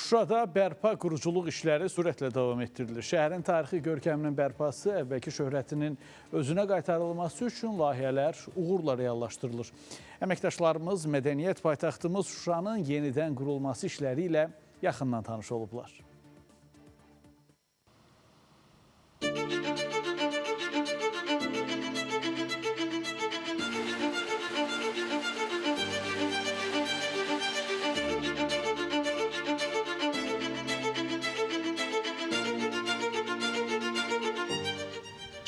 Şuşada bərpa quruculuq işləri sürətlə davam etdirilir. Şəhərin tarixi görkəminin bərpası, əvvəlki şöhrətinin özünə qaytarılması üçün layihələr uğurla reallaşdırılır. Əməkdaşlarımız mədəniyyət paytaxtımız Şuşanın yenidən qurulması işləri ilə yaxından tanış olublar.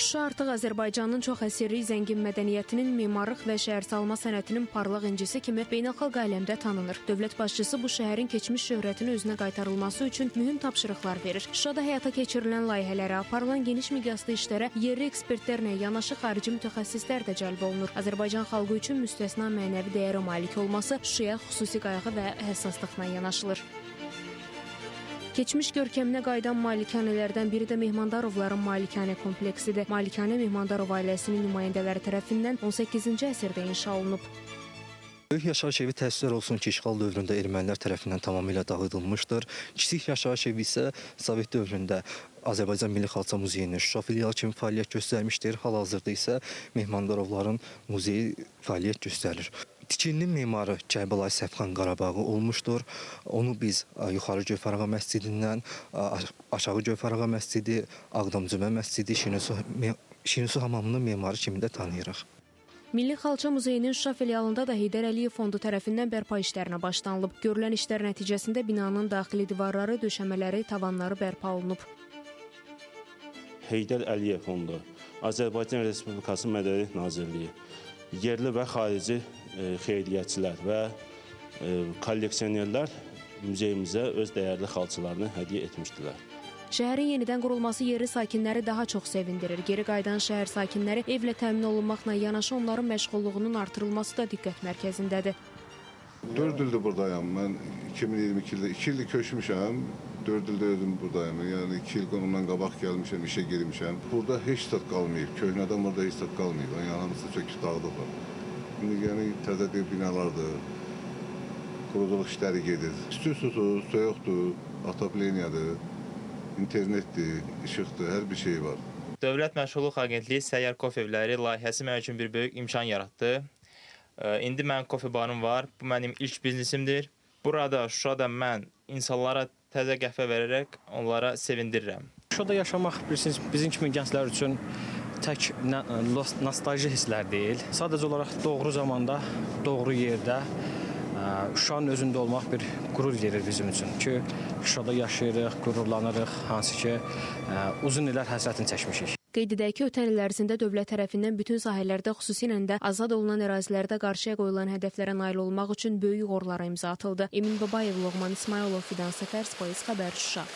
Şuşa artıq Azərbaycanın çox əsirli zəngin mədəniyyətinin, memarlıq və şəhərsalma sənətinin parlaq incisi kimi beynəlxalq aləmdə tanınır. Dövlət başçısı bu şəhərin keçmiş şöhrətini özünə qaytarılması üçün mühüm tapşırıqlar verir. Şuşada həyata keçirilən layihələrə, aparılan geniş miqyaslı işlərə yerli ekspertlərlə yanaşı xarici mütəxəssislər də cəlb olunur. Azərbaycan xalqı üçün müstəsna mənəvi dəyərə malik olması Şuşaya xüsusi qayğı və həssaslıqla yanaşılır. Keçmiş görkəminə qayıdan malikanələrdən biri də Mehmandarovların malikanə kompleksidir. Malikanə Mehmandarov ailəsinin nümayəndələri tərəfindən 18-ci əsrdə inşa olunub. Böyük yaşayış evi təəssüflər olsun ki, işğal dövründə ermənilər tərəfindən tamamilə dağıdılmışdır. Kiçik yaşayış evi isə Sovet dövründə Azərbaycan Milli Xalça Muzeyinin Şuşa filialı kimi fəaliyyət göstərmişdir. Hal-hazırda isə Mehmandarovların muzeyi fəaliyyət göstərir. Tikilinin memarı Kərbəlayı Səfxan Qarabağı olmuşdur. Onu biz Yuxarı Gövhərağa məscidindən, Aşağı Gövhərağa məscidi, Ağdam-Cümə məscidi, Şirinsu hamamının memarı kimi də tanıyırıq. Milli Xalça Muzeyinin Şuşa filialında da Heydər Əliyev fondu tərəfindən bərpa işlərinə başlanılıb. Görülən işlər nəticəsində binanın daxili divarları, döşəmələri, tavanları bərpa olunub. Heydər Əliyev fondu, Azərbaycan Respublikası Mədəniyyət Nazirliyi, yerli və xarici xeyriyyətçilər və kolleksionerlər muzeyimizə öz dəyərli xalçalarını hədiyyə etmişdilər. Şəhərin yenidən qurulması yerli sakinləri daha çox sevindirir. Geri qayıdan şəhər sakinləri evlə təmin olunmaqla yanaşı onların məşğulluğunun artırılması da diqqət mərkəzindədir. 4 ildir buradayım. Mən 2022 ildə 2 ildir köçmüşəm. 4 ildə özüm buradayım. Yəni 2 il ondan qabaq gəlmişəm, işə girmişəm. Burada heç zət qalmayıb. Köhnədən burada heç zət qalmayıb. Yəni hamısı çöküb dağılıblar. İndi yəni təzə binalardır. Quruculuq işləri gedir. İsti sudur, soyuqdur, otopleniyadır, internetdir, işıqdır, hər bir şey var. Dövlət Məşğulluq Agentliyi Səyyar Kofe evləri layihəsi mənim üçün bir böyük imkan yaratdı. İndi mənim kofe barım var. Bu mənim ilk biznesimdir. Burada, Şuşada mən insanlara təzə qəhvə verərək onlara sevindirirəm. Şuşada yaşamaq bilirsiniz, bizim kimi gənclər üçün tək nostalji hisslər deyil. Sadəcə olaraq doğru zamanda, doğru yerdə Şuşanın özündə olmaq bir qürur verir bizim üçün ki, Şuşada yaşayırıq, qürurlanırıq, hansı ki, uzun illər həsrətini çəkmişik. Qeyd edək ki, ötən il ərzində dövlət tərəfindən bütün sahələrdə, xüsusilə də azad olunan ərazilərdə qarşıya qoyulan hədəflərə nail olmaq üçün böyük uğurlara imza atıldı. Emin Babayev, Loğman İsmailov, Fidan Səfər, Spois xəbər, Şuşa.